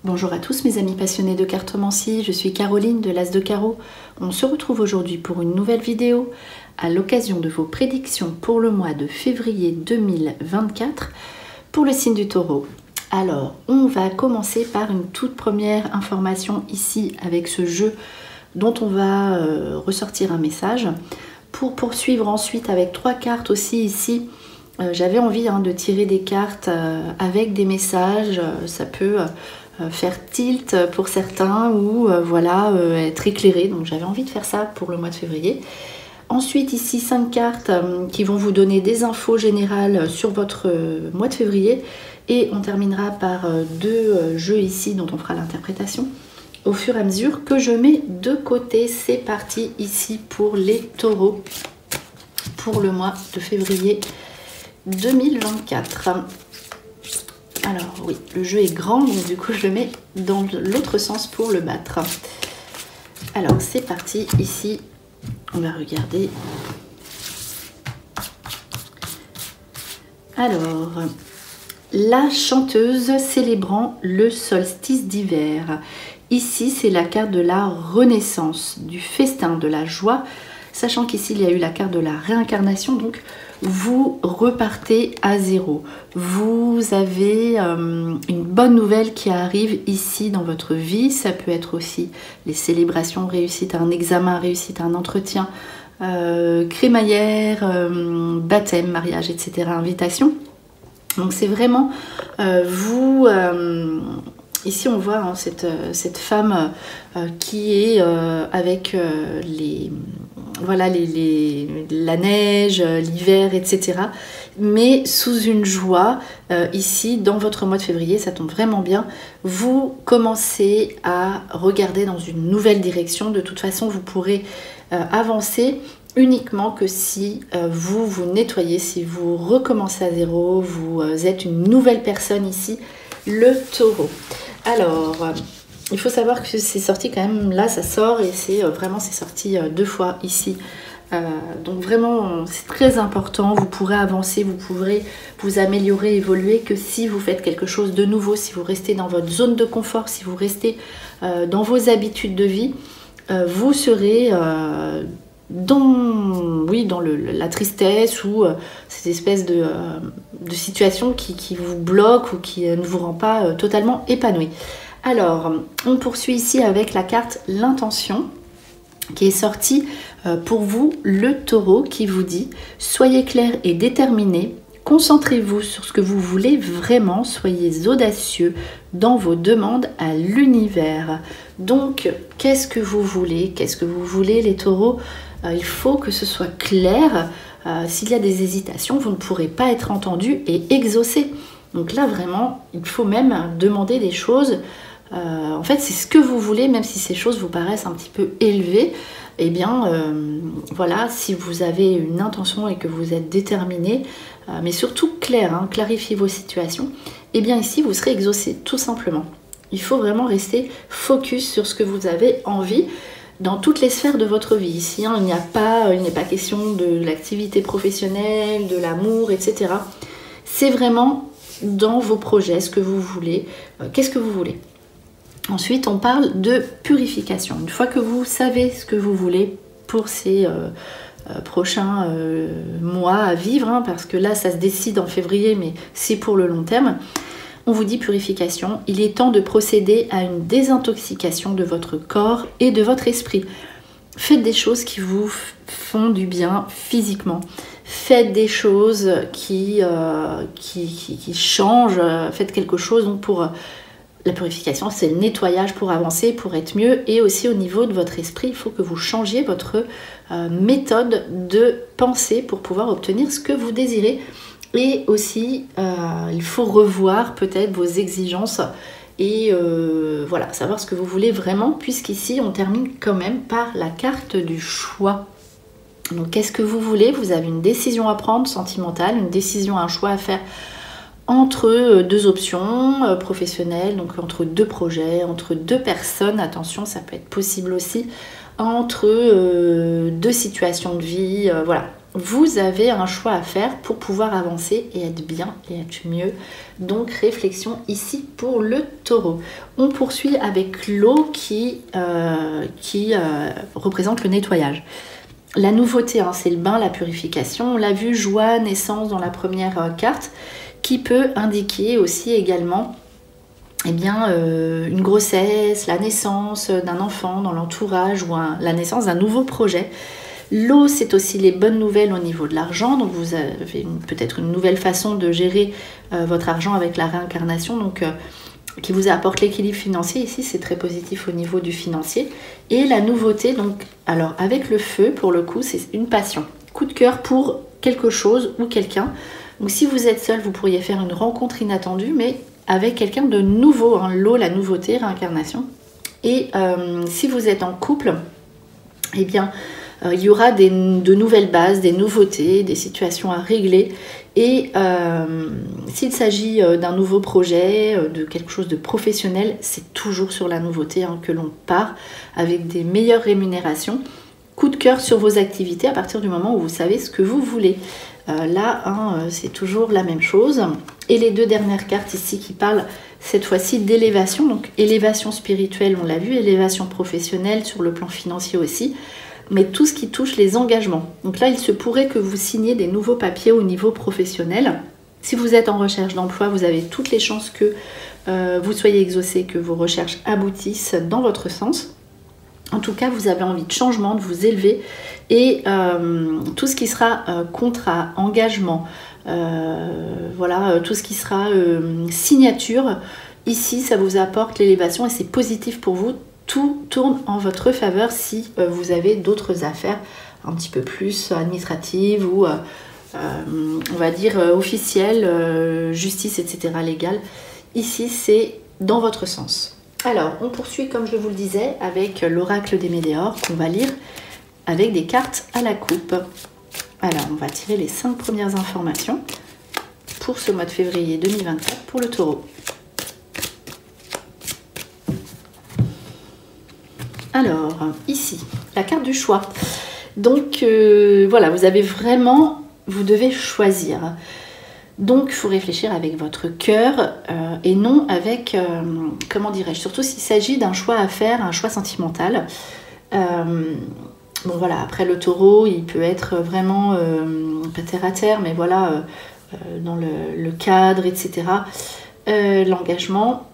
Bonjour à tous mes amis passionnés de cartomancie, je suis Caroline de l'As de Carreau. On se retrouve aujourd'hui pour une nouvelle vidéo à l'occasion de vos prédictions pour le mois de février 2024 pour le signe du Taureau. Alors, on va commencer par une toute première information ici avec ce jeu dont on va ressortir un message. Pour poursuivre ensuite avec 3 cartes aussi ici, j'avais envie de tirer des cartes avec des messages, ça peut faire tilt pour certains ou voilà, être éclairé, donc j'avais envie de faire ça pour le mois de février. Ensuite ici 5 cartes qui vont vous donner des infos générales sur votre mois de février et on terminera par 2 jeux ici dont on fera l'interprétation au fur et à mesure que je mets de côté. C'est parti ici pour les taureaux pour le mois de février 2024. Alors oui, le jeu est grand, donc du coup je le mets dans l'autre sens pour le battre. Alors c'est parti, ici on va regarder. Alors, la chanteuse célébrant le solstice d'hiver. Ici c'est la carte de la renaissance, du festin, de la joie. Sachant qu'ici il y a eu la carte de la réincarnation, donc vous repartez à zéro. Vous avez une bonne nouvelle qui arrive ici dans votre vie. Ça peut être aussi les célébrations, réussite à un examen, réussite à un entretien, crémaillère, baptême, mariage, etc. Invitation. Donc c'est vraiment vous... Ici, on voit cette femme qui est avec la neige, l'hiver, etc. Mais sous une joie, ici, dans votre mois de février, ça tombe vraiment bien. Vous commencez à regarder dans une nouvelle direction. De toute façon, vous pourrez avancer uniquement que si vous vous nettoyez, si vous recommencez à zéro, vous êtes une nouvelle personne ici, le taureau. Alors, il faut savoir que c'est sorti quand même, là ça sort et c'est sorti 2 fois ici. Donc vraiment, c'est très important, vous pourrez avancer, vous pourrez vous améliorer, évoluer que si vous faites quelque chose de nouveau, si vous restez dans votre zone de confort, si vous restez dans vos habitudes de vie, vous serez dans la tristesse ou cette espèce de situation qui vous bloque ou qui ne vous rend pas totalement épanoui. Alors, on poursuit ici avec la carte l'intention qui est sortie pour vous, le taureau, qui vous dit « Soyez clair et déterminé, concentrez-vous sur ce que vous voulez vraiment, soyez audacieux dans vos demandes à l'univers. » Donc, qu'est-ce que vous voulez? Qu'est-ce que vous voulez les taureaux? Il faut que ce soit clair. S'il y a des hésitations, vous ne pourrez pas être entendu et exaucé. Donc là, vraiment, il faut même demander des choses. En fait, c'est ce que vous voulez, même si ces choses vous paraissent un petit peu élevées. Eh bien, voilà, si vous avez une intention et que vous êtes déterminé, mais surtout clair, clarifiez vos situations, eh bien ici, vous serez exaucé, tout simplement. Il faut vraiment rester focus sur ce que vous avez envie dans toutes les sphères de votre vie. Ici, il n'est pas question de l'activité professionnelle, de l'amour, etc. C'est vraiment dans vos projets, ce que vous voulez, qu'est-ce que vous voulez. Ensuite, on parle de purification. Une fois que vous savez ce que vous voulez pour ces prochains mois à vivre, parce que là, ça se décide en février, mais c'est pour le long terme, on vous dit purification. Il est temps de procéder à une désintoxication de votre corps et de votre esprit. Faites des choses qui vous font du bien physiquement. Faites des choses qui changent. Faites quelque chose pour... La purification, c'est le nettoyage pour avancer, pour être mieux. Et aussi au niveau de votre esprit, il faut que vous changiez votre méthode de pensée pour pouvoir obtenir ce que vous désirez. Et aussi, il faut revoir peut-être vos exigences et voilà, savoir ce que vous voulez vraiment, puisqu'ici, on termine quand même par la carte du choix. Donc, qu'est-ce que vous voulez? Vous avez une décision à prendre, sentimentale, une décision, un choix à faire entre 2 options professionnelles, donc entre 2 projets, entre 2 personnes, attention, ça peut être possible aussi, entre 2 situations de vie, voilà. vous avez un choix à faire pour pouvoir avancer et être bien et être mieux. Donc réflexion ici pour le taureau. On poursuit avec l'eau qui représente le nettoyage. La nouveauté, hein, c'est le bain, la purification. On l'a vu, joie, naissance dans la première carte, qui peut indiquer aussi également eh bien, une grossesse, la naissance d'un enfant dans l'entourage ou la naissance d'un nouveau projet. L'eau, c'est aussi les bonnes nouvelles au niveau de l'argent. Donc vous avez peut-être une nouvelle façon de gérer votre argent avec la réincarnation, donc qui vous apporte l'équilibre financier. Ici, c'est très positif au niveau du financier. Et la nouveauté, donc, alors avec le feu, pour le coup, c'est une passion. Coup de cœur pour quelque chose ou quelqu'un. Donc si vous êtes seul, vous pourriez faire une rencontre inattendue, mais avec quelqu'un de nouveau. Hein. L'eau, la nouveauté, réincarnation. Et si vous êtes en couple, eh bien, il y aura de nouvelles bases, des nouveautés, des situations à régler. Et s'il s'agit d'un nouveau projet, de quelque chose de professionnel, c'est toujours sur la nouveauté hein, que l'on part, avec des meilleures rémunérations. Coup de cœur sur vos activités à partir du moment où vous savez ce que vous voulez. Là, hein, c'est toujours la même chose. Et les deux dernières cartes ici qui parlent cette fois-ci d'élévation. Donc élévation spirituelle, on l'a vu, élévation professionnelle sur le plan financier aussi. Mais tout ce qui touche les engagements. Donc là, il se pourrait que vous signiez des nouveaux papiers au niveau professionnel. Si vous êtes en recherche d'emploi, vous avez toutes les chances que vous soyez exaucé, que vos recherches aboutissent dans votre sens. En tout cas, vous avez envie de changement, de vous élever. Et tout ce qui sera contrat, engagement, voilà, tout ce qui sera signature, ici, ça vous apporte l'élévation et c'est positif pour vous. Tout tourne en votre faveur si vous avez d'autres affaires un petit peu plus administratives ou on va dire officielles, justice, etc. légale. Ici, c'est dans votre sens. Alors, on poursuit, comme je vous le disais, avec l'oracle des Médéors qu'on va lire avec des cartes à la coupe. Alors, on va tirer les 5 premières informations pour ce mois de février 2024 pour le taureau. Alors, ici, la carte du choix. Donc, voilà, vous devez choisir. Donc, il faut réfléchir avec votre cœur et non avec, comment dirais-je, surtout s'il s'agit d'un choix à faire, un choix sentimental. Bon, voilà, après le taureau, il peut être vraiment pas terre à terre, mais voilà, dans le cadre, etc. L'engagement.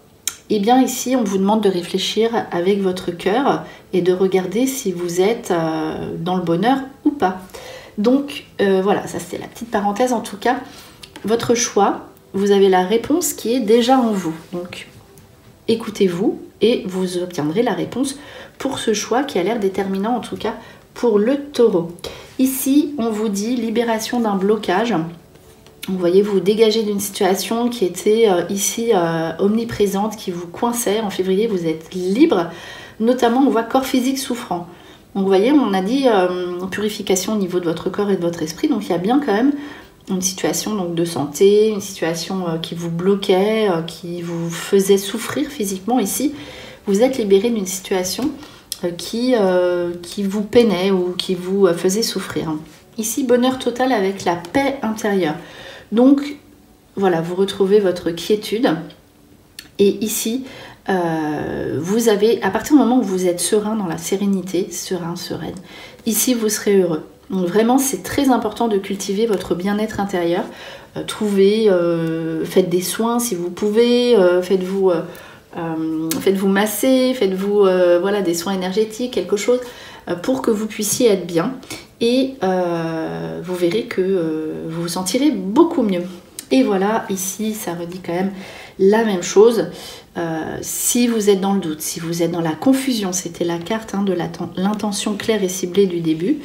Et bien ici, on vous demande de réfléchir avec votre cœur et de regarder si vous êtes dans le bonheur ou pas. Donc voilà, ça c'était la petite parenthèse. En tout cas, votre choix, vous avez la réponse qui est déjà en vous. Donc écoutez-vous et vous obtiendrez la réponse pour ce choix qui a l'air déterminant en tout cas pour le taureau. Ici, on vous dit libération d'un blocage. Vous voyez, vous dégagez d'une situation qui était ici omniprésente, qui vous coinçait. En février, vous êtes libre. Notamment, on voit corps physique souffrant. Donc, vous voyez, on a dit purification au niveau de votre corps et de votre esprit. Donc, il y a bien quand même une situation donc, de santé, une situation qui vous bloquait, qui vous faisait souffrir physiquement. Ici, vous êtes libéré d'une situation qui vous peinait ou qui vous faisait souffrir. Ici, bonheur total avec la paix intérieure. Donc, voilà, vous retrouvez votre quiétude. Et ici, vous avez, à partir du moment où vous êtes serein dans la sérénité, sereine, ici, vous serez heureux. Donc, vraiment, c'est très important de cultiver votre bien-être intérieur. Faites des soins si vous pouvez, faites-vous masser, faites-vous voilà, des soins énergétiques, quelque chose pour que vous puissiez être bien. Et vous verrez que vous vous sentirez beaucoup mieux. Et voilà, ici, ça redit quand même la même chose. Si vous êtes dans le doute, si vous êtes dans la confusion, c'était la carte de l'intention claire et ciblée du début.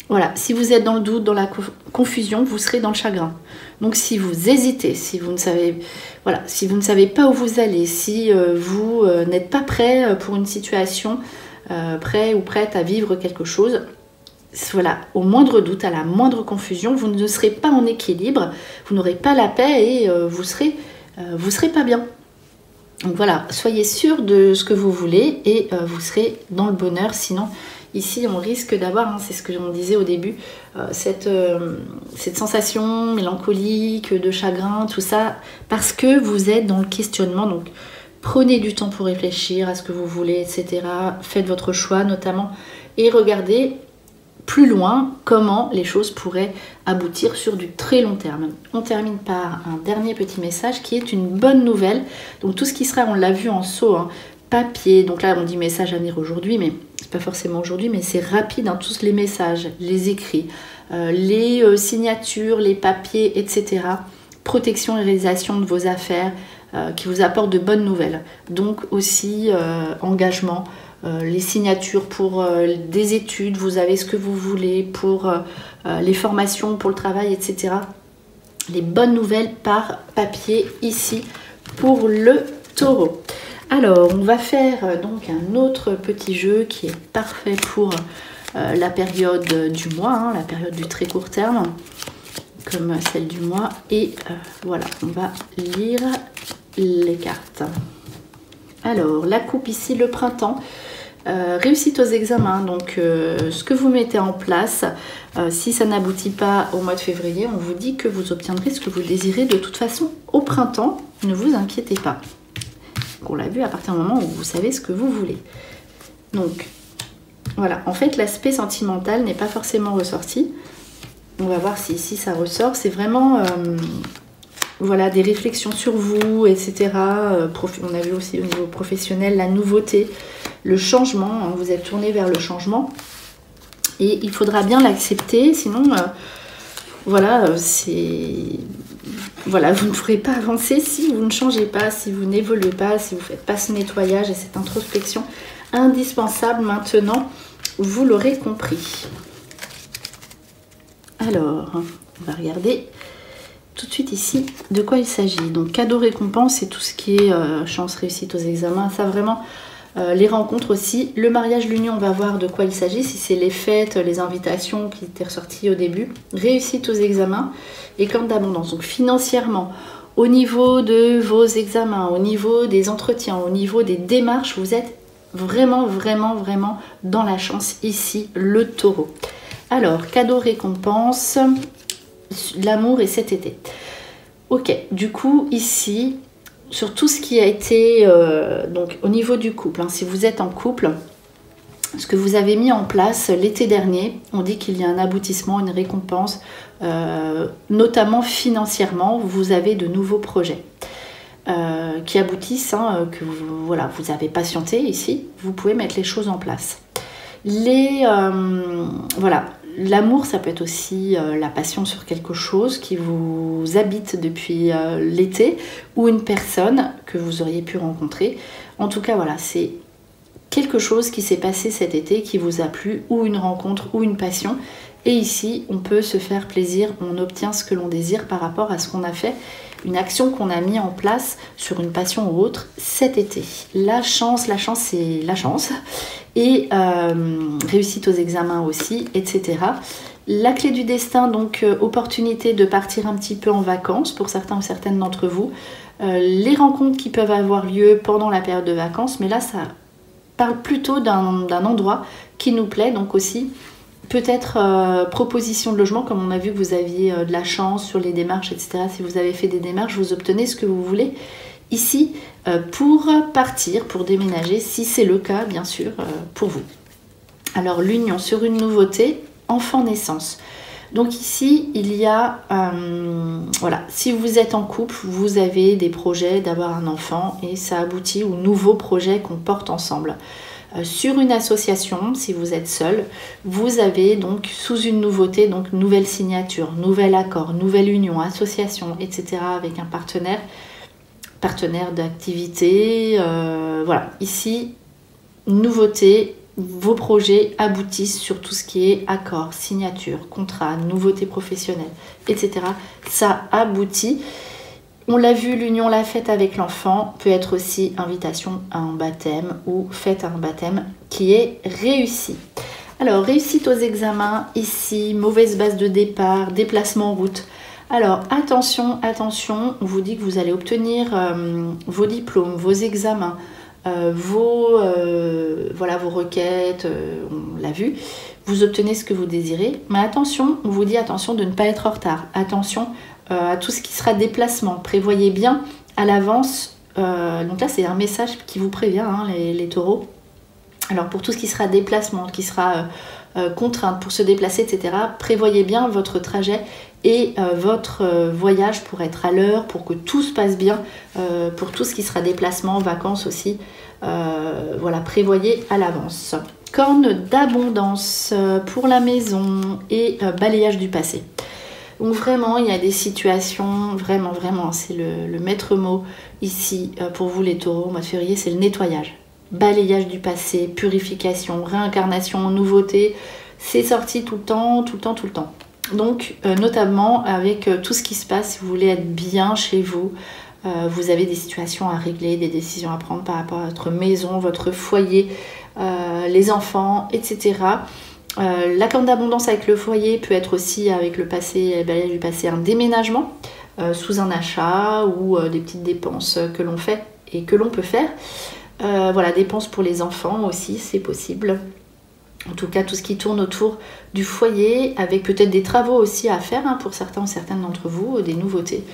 Voilà, si vous êtes dans le doute, dans la confusion, vous serez dans le chagrin. Donc si vous hésitez, si vous ne savez pas où vous allez, si vous n'êtes pas prêt pour une situation, prêt ou prête à vivre quelque chose, voilà, au moindre doute, à la moindre confusion, vous ne serez pas en équilibre, vous n'aurez pas la paix et vous serez pas bien. Donc voilà, soyez sûr de ce que vous voulez et vous serez dans le bonheur, sinon ici on risque d'avoir, hein, c'est ce que on disait au début, cette sensation mélancolique, de chagrin, tout ça, parce que vous êtes dans le questionnement. Donc prenez du temps pour réfléchir à ce que vous voulez, etc. Faites votre choix notamment et regardez plus loin comment les choses pourraient aboutir sur du très long terme. On termine par un dernier petit message qui est une bonne nouvelle. Donc tout ce qui sera, on l'a vu en saut, hein, papier, donc là on dit message à venir aujourd'hui, mais c'est pas forcément aujourd'hui, mais c'est rapide, hein, tous les messages, les écrits, les signatures, les papiers, etc. Protection et réalisation de vos affaires qui vous apportent de bonnes nouvelles. Donc aussi engagement, les signatures pour des études, vous avez ce que vous voulez, pour les formations, pour le travail, etc. Les bonnes nouvelles par papier ici pour le taureau. Alors, on va faire donc un autre petit jeu qui est parfait pour la période du mois, hein, la période du très court terme, comme celle du mois. Et voilà, on va lire les cartes. Alors, la coupe ici, le printemps. Réussite aux examens, donc ce que vous mettez en place, si ça n'aboutit pas au mois de février, on vous dit que vous obtiendrez ce que vous désirez de toute façon au printemps, ne vous inquiétez pas. On l'a vu à partir du moment où vous savez ce que vous voulez. Donc voilà, en fait l'aspect sentimental n'est pas forcément ressorti. On va voir si ici ça ressort. C'est vraiment voilà, des réflexions sur vous, etc. On a vu aussi au niveau professionnel la nouveauté, le changement, hein, vous êtes tourné vers le changement et il faudra bien l'accepter, sinon voilà, voilà, vous ne pourrez pas avancer si vous ne changez pas, si vous n'évoluez pas, si vous ne faites pas ce nettoyage et cette introspection indispensable maintenant, vous l'aurez compris. Alors, on va regarder tout de suite ici de quoi il s'agit. Donc cadeau récompense, c'est tout ce qui est chance, réussite aux examens, ça vraiment, les rencontres aussi, le mariage, l'union, on va voir de quoi il s'agit, si c'est les fêtes, les invitations qui étaient ressorties au début, réussite aux examens et corne d'abondance. Donc financièrement, au niveau de vos examens, au niveau des entretiens, au niveau des démarches, vous êtes vraiment, vraiment, vraiment dans la chance ici, le taureau. Alors, cadeau récompense, l'amour et cet été. Ok, du coup ici, sur tout ce qui a été, donc au niveau du couple, hein, si vous êtes en couple, ce que vous avez mis en place l'été dernier, on dit qu'il y a un aboutissement, une récompense, notamment financièrement, vous avez de nouveaux projets qui aboutissent, hein, que vous, voilà, vous avez patienté ici, vous pouvez mettre les choses en place. Voilà, l'amour, ça peut être aussi la passion sur quelque chose qui vous habite depuis l'été ou une personne que vous auriez pu rencontrer. En tout cas, voilà, c'est quelque chose qui s'est passé cet été qui vous a plu, ou une rencontre ou une passion. Et ici, on peut se faire plaisir, on obtient ce que l'on désire par rapport à ce qu'on a fait, une action qu'on a mis en place sur une passion ou autre cet été. La chance, c'est la chance. Et réussite aux examens aussi, etc. La clé du destin, donc opportunité de partir un petit peu en vacances pour certains ou certaines d'entre vous. Les rencontres qui peuvent avoir lieu pendant la période de vacances, mais là ça parle plutôt d'un endroit qui nous plaît, donc aussi peut-être proposition de logement, comme on a vu que vous aviez de la chance sur les démarches, etc. Si vous avez fait des démarches, vous obtenez ce que vous voulez ici pour partir, pour déménager, si c'est le cas, bien sûr, pour vous. Alors, l'union sur une nouveauté, enfant-naissance. Donc ici, il y a, voilà, si vous êtes en couple, vous avez des projets d'avoir un enfant et ça aboutit aux nouveaux projets qu'on porte ensemble. Sur une association, si vous êtes seul, vous avez donc sous une nouveauté, donc nouvelle signature, nouvel accord, nouvelle union, association, etc. avec un partenaire d'activité. Voilà, ici, nouveauté, vos projets aboutissent sur tout ce qui est accord, signature, contrat, nouveauté professionnelle, etc. Ça aboutit. On l'a vu, l'union, la fête avec l'enfant peut être aussi invitation à un baptême ou fête à un baptême qui est réussi. Alors, réussite aux examens, ici, mauvaise base de départ, déplacement en route. Alors, attention, attention, on vous dit que vous allez obtenir vos diplômes, vos examens, voilà, vos requêtes, on l'a vu, vous obtenez ce que vous désirez. Mais attention, on vous dit attention de ne pas être en retard. Attention à tout ce qui sera déplacement. Prévoyez bien à l'avance. Donc là, c'est un message qui vous prévient, hein, les taureaux. Alors pour tout ce qui sera déplacement, qui sera contrainte pour se déplacer, etc., prévoyez bien votre trajet et votre voyage pour être à l'heure, pour que tout se passe bien, pour tout ce qui sera déplacement, vacances aussi. Voilà, prévoyez à l'avance. Corne d'abondance pour la maison et balayage du passé. Donc vraiment, il y a des situations, vraiment, c'est le maître mot ici pour vous les taureaux au mois de février, c'est le nettoyage. Balayage du passé, purification, réincarnation, nouveauté, c'est sorti tout le temps. Donc notamment avec tout ce qui se passe, si vous voulez être bien chez vous, vous avez des situations à régler, des décisions à prendre par rapport à votre maison, votre foyer, les enfants, etc. La corne d'abondance avec le foyer peut être aussi avec le passé, le balayage du passé, un déménagement sous un achat ou des petites dépenses que l'on fait et que l'on peut faire. Voilà, dépenses pour les enfants aussi, c'est possible. En tout cas, tout ce qui tourne autour du foyer, avec peut-être des travaux aussi à faire hein, pour certains ou certaines d'entre vous, des nouveautés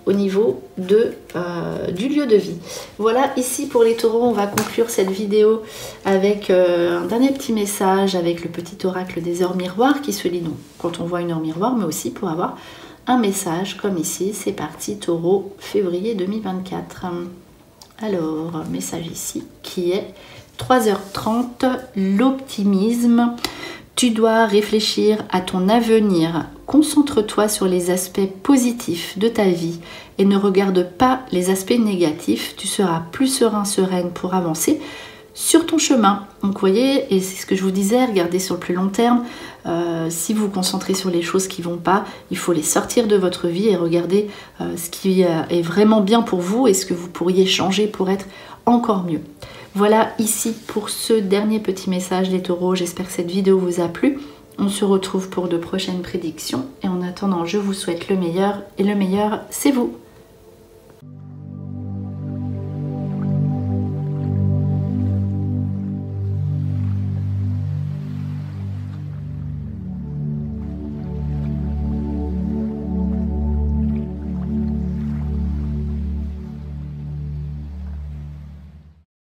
au niveau du lieu de vie. Voilà, ici pour les taureaux, on va conclure cette vidéo avec un dernier petit message, avec le petit oracle des heures miroirs qui se lit donc quand on voit une heure miroir, mais aussi pour avoir un message comme ici. C'est parti, taureau, février 2024. Alors, message ici qui est 3h30, l'optimisme. Tu dois réfléchir à ton avenir. Concentre-toi sur les aspects positifs de ta vie et ne regarde pas les aspects négatifs. Tu seras plus serein, sereine pour avancer sur ton chemin. Donc, vous voyez, et c'est ce que je vous disais, regardez sur le plus long terme. Si vous vous concentrez sur les choses qui ne vont pas, il faut les sortir de votre vie et regarder ce qui est vraiment bien pour vous et ce que vous pourriez changer pour être encore mieux. Voilà ici pour ce dernier petit message les taureaux. J'espère que cette vidéo vous a plu. On se retrouve pour de prochaines prédictions. Et en attendant, je vous souhaite le meilleur. Et le meilleur, c'est vous.